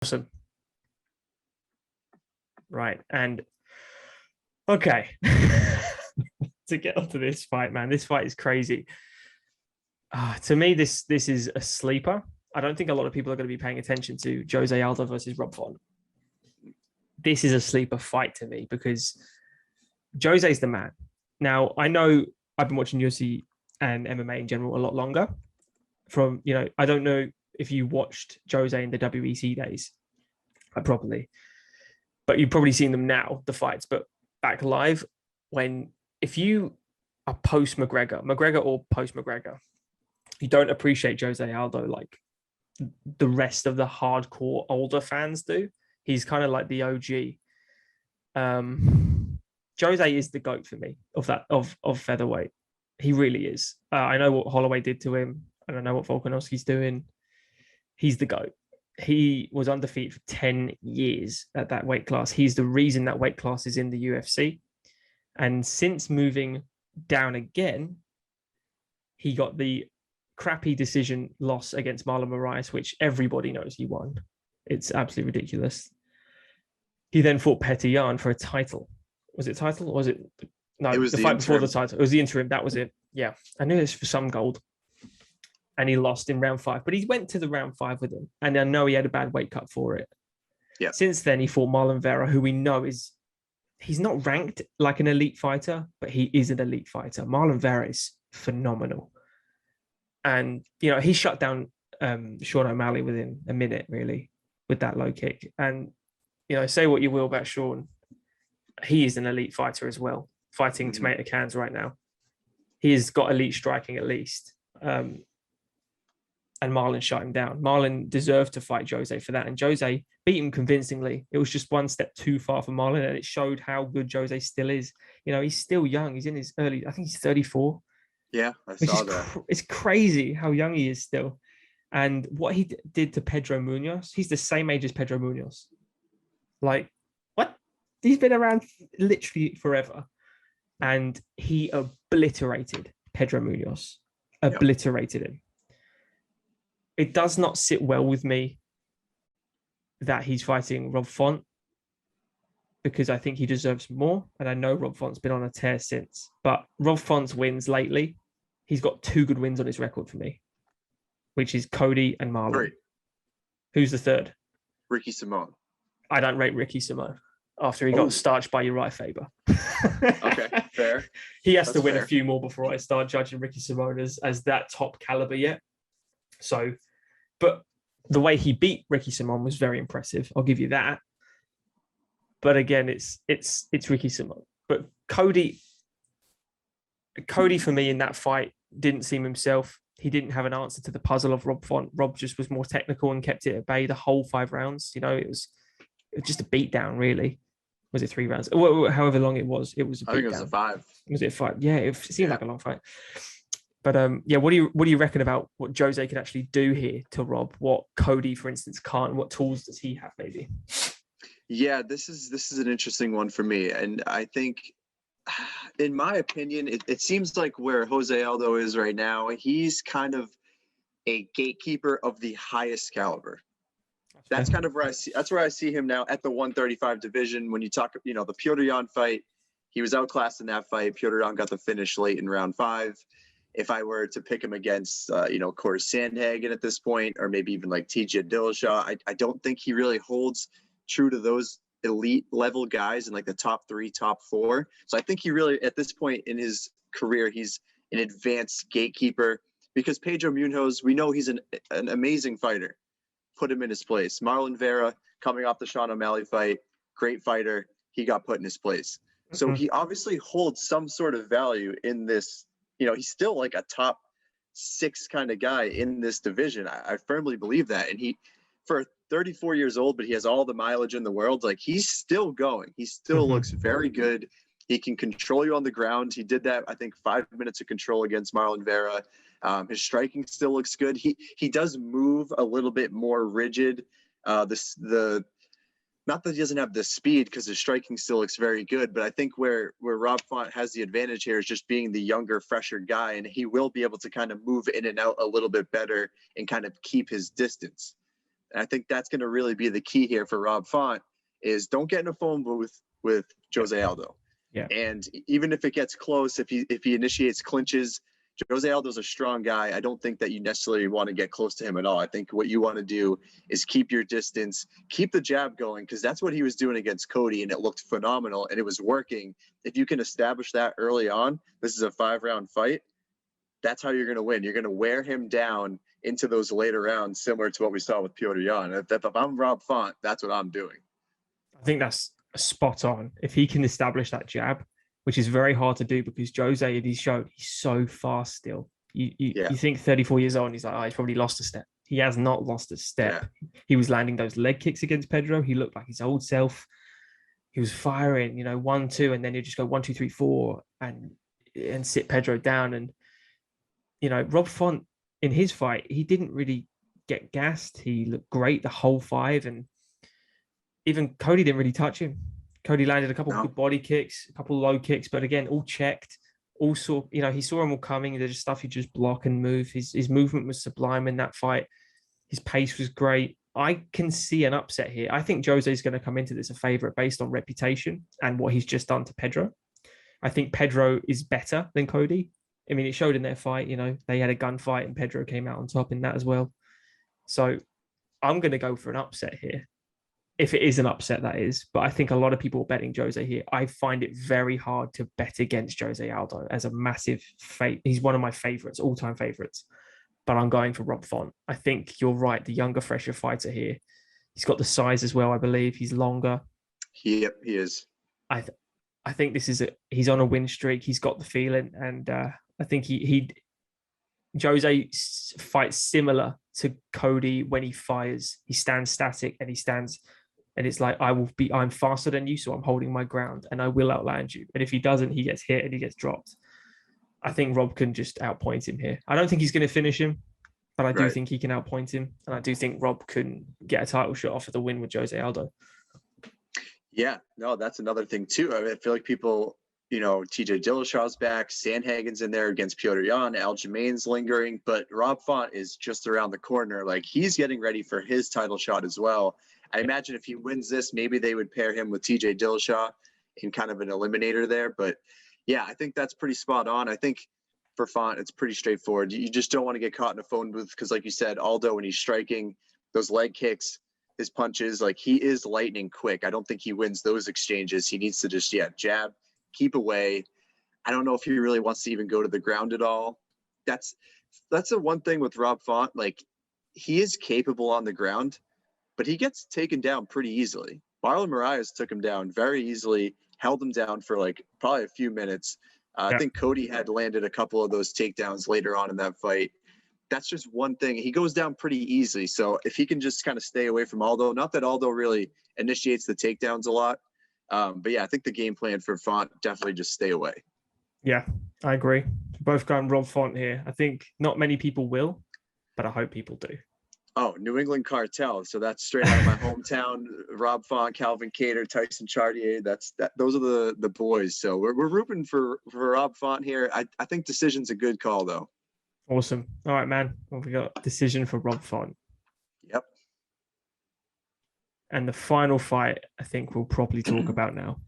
Awesome. Right. And okay. To get onto this fight, man, this fight is crazy. To me, this is a sleeper. I don't think a lot of people are going to be paying attention to Jose Aldo versus Rob Font. This is a sleeper fight to me because Jose's the man. Now, I know I've been watching UFC and MMA in general a lot longer. I don't know if you watched Jose in the WEC days properly, but you've probably seen them now, the fights. But back live, if you are post McGregor or post McGregor, you don't appreciate Jose Aldo like the rest of the hardcore older fans do. He's kind of like the OG. Jose is the GOAT for me of featherweight. He really is. I know what Holloway did to him. I don't know what Volkanovski's doing. He's the GOAT. He was undefeated for 10 years at that weight class. He's the reason that weight class is in the UFC. And since moving down again, he got the crappy decision loss against Marlon Moraes, which everybody knows he won. It's absolutely ridiculous. He then fought Petr Yan for a title. Was it title or was it? No, it was the fight before the title. It was the interim. That was it. Yeah. I knew it was for some gold. And he lost in round 5, but he went to the round 5 with him. And I know he had a bad weight cut for it. Yeah. Since then, he fought Marlon Vera, who we know he's not ranked like an elite fighter, but he is an elite fighter. Marlon Vera is phenomenal. And, he shut down Sean O'Malley within a minute, really, with that low kick. And, say what you will about Sean, he is an elite fighter as well, fighting tomato cans right now. He has got elite striking at least. And Marlon shut him down. Marlon deserved to fight Jose for that. And Jose beat him convincingly. It was just one step too far for Marlon. And it showed how good Jose still is. He's still young. He's in his I think he's 34. Yeah, I saw that. It's crazy how young he is still. And what he did to Pedro Munhoz, he's the same age as Pedro Munhoz. Like, what? He's been around literally forever. And he obliterated Pedro Munhoz. Obliterated him. It does not sit well with me that he's fighting Rob Font because I think he deserves more. And I know Rob Font's been on a tear since. But Rob Font's wins lately, he's got 2 good wins on his record for me, which is Cody and Marlon. 3. Who's the third? Ricky Simón. I don't rate Ricky Simón after he got starched by Uriah Faber. Okay, fair. He has to win a few more before I start judging Ricky Simón as that top caliber yet. So, but the way he beat Ricky Simón was very impressive. I'll give you that. But again, it's Ricky Simón. But Cody for me in that fight didn't seem himself. He didn't have an answer to the puzzle of Rob Font. Rob just was more technical and kept it at bay the whole 5 rounds. It was just a beatdown, really. Was it 3 rounds? However long it was a beatdown. I think it was a 5. Was it a 5? Yeah, it seemed like a long fight. But what do you reckon about what Jose can actually do here to Rob? What Cody, for instance, can't? What tools does he have, maybe? Yeah, this is an interesting one for me, and I think, in my opinion, it seems like where Jose Aldo is right now, he's kind of a gatekeeper of the highest caliber. That's kind of where I see. That's where I see him now at the 135 division. When you talk, the Petr Yan fight, he was outclassed in that fight. Petr Yan got the finish late in round 5. If I were to pick him against, Corey Sandhagen at this point, or maybe even like TJ Dillashaw, I don't think he really holds true to those elite level guys in like the top 3, top 4. So I think he really, at this point in his career, he's an advanced gatekeeper because Pedro Munhoz, we know he's an amazing fighter. Put him in his place. Marlon Vera, coming off the Sean O'Malley fight, great fighter. He got put in his place. So he obviously holds some sort of value in this. He's still like a top 6 kind of guy in this division. I firmly believe that. And he, for 34 years old, but he has all the mileage in the world. Like, he's still going. He still looks very good. He can control you on the ground. He did that, I think, 5 minutes of control against Marlon Vera. His striking still looks good. He does move a little bit more rigid. Not that he doesn't have the speed, because his striking still looks very good, but I think where Rob Font has the advantage here is just being the younger, fresher guy, and he will be able to kind of move in and out a little bit better and kind of keep his distance. And I think that's going to really be the key here for Rob Font is don't get in a phone booth with Jose Aldo. Yeah. And even if it gets close, if he initiates clinches, Jose Aldo's a strong guy. I don't think that you necessarily want to get close to him at all. I think what you want to do is keep your distance, keep the jab going, because that's what he was doing against Cody, and it looked phenomenal, and it was working. If you can establish that early on, this is a 5-round fight, that's how you're going to win. You're going to wear him down into those later rounds, similar to what we saw with Petr Yan. If I'm Rob Font, that's what I'm doing. I think that's spot on. If he can establish that jab, which is very hard to do because Jose, as he's shown, he's so fast still. You think 34 years old, and he's like, he's probably lost a step. He has not lost a step. Yeah. He was landing those leg kicks against Pedro. He looked like his old self. He was firing, 1, 2, and then he'd just go 1, 2, 3, 4 and sit Pedro down. And, Rob Font in his fight, he didn't really get gassed. He looked great the whole 5. And even Cody didn't really touch him. Cody landed a couple of good body kicks, a couple of low kicks, but again, all checked. Also, he saw them all coming. There's just stuff you just block and move. His movement was sublime in that fight. His pace was great. I can see an upset here. I think Jose is going to come into this a favorite based on reputation and what he's just done to Pedro. I think Pedro is better than Cody. I mean, it showed in their fight, they had a gunfight and Pedro came out on top in that as well. So I'm going to go for an upset here. If it is an upset, that is. But I think a lot of people are betting Jose here. I find it very hard to bet against Jose Aldo as a massive fate. He's one of my favorites, all-time favorites. But I'm going for Rob Font. I think you're right. The younger, fresher fighter here. He's got the size as well, I believe. He's longer. Yep, he is. I think this is he's on a win streak. He's got the feeling. And I think Jose fights similar to Cody when he fires. He stands static and and it's like, I'm faster than you, so I'm holding my ground and I will outland you. And if he doesn't, he gets hit and he gets dropped. I think Rob can just outpoint him here. I don't think he's going to finish him, but I do think he can outpoint him. And I do think Rob can get a title shot off of the win with Jose Aldo. Yeah, no, that's another thing too. I feel like people, TJ Dillashaw's back, Sandhagen's in there against Petr Yan, Aljamain's lingering, but Rob Font is just around the corner. Like, he's getting ready for his title shot as well. I imagine if he wins this, maybe they would pair him with TJ Dillashaw in kind of an eliminator there. But yeah, I think that's pretty spot on. I think for Font, it's pretty straightforward. You just don't want to get caught in a phone booth because, like you said, Aldo, when he's striking, those leg kicks, his punches, like, he is lightning quick. I don't think he wins those exchanges. He needs to just, jab, keep away. I don't know if he really wants to even go to the ground at all. That's the one thing with Rob Font. Like, he is capable on the ground, but he gets taken down pretty easily. Marlon Moraes took him down very easily, held him down for probably a few minutes. I think Cody had landed a couple of those takedowns later on in that fight. That's just one thing. He goes down pretty easily. So if he can just kind of stay away from Aldo, not that Aldo really initiates the takedowns a lot. But yeah, I think the game plan for Font, definitely just stay away. Yeah, I agree. Both going Rob Font here. I think not many people will, but I hope people do. Oh, New England Cartel. So that's straight out of my hometown. Rob Font, Calvin Kattar, Tyson Chartier. Those are the boys. So we're rooting for Rob Font here. I think decision's a good call though. Awesome. All right, man. Well, we got decision for Rob Font. Yep. And the final fight, I think we'll properly talk about now.